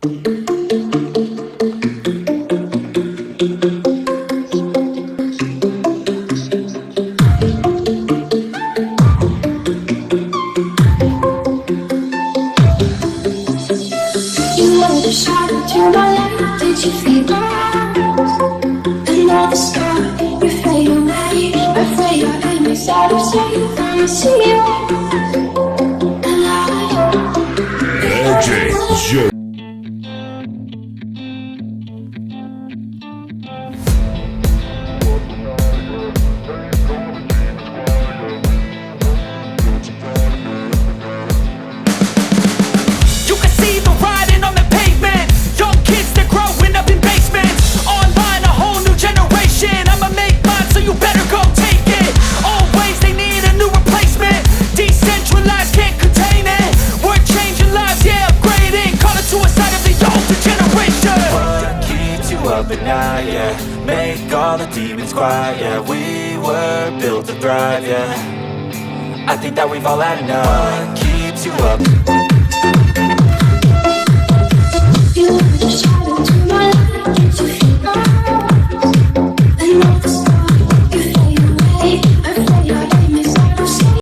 You were the shadow to my light. Did you feel another star? You fade away. Afraid your aim is out of sight. I see you alive. LJ Joe. You can see the writing on the pavement. Young kids, they're growing up in basements. Online, a whole new generation. I'ma make mine, so you better go take it. Always, they need a new replacement. Decentralized, can't contain it. We're changing lives, yeah, upgrading. Call it suicide of the older generation. What keeps you up at night, yeah? Make all the demons quiet, yeah. We were built to thrive, yeah. I think that we've all had enough.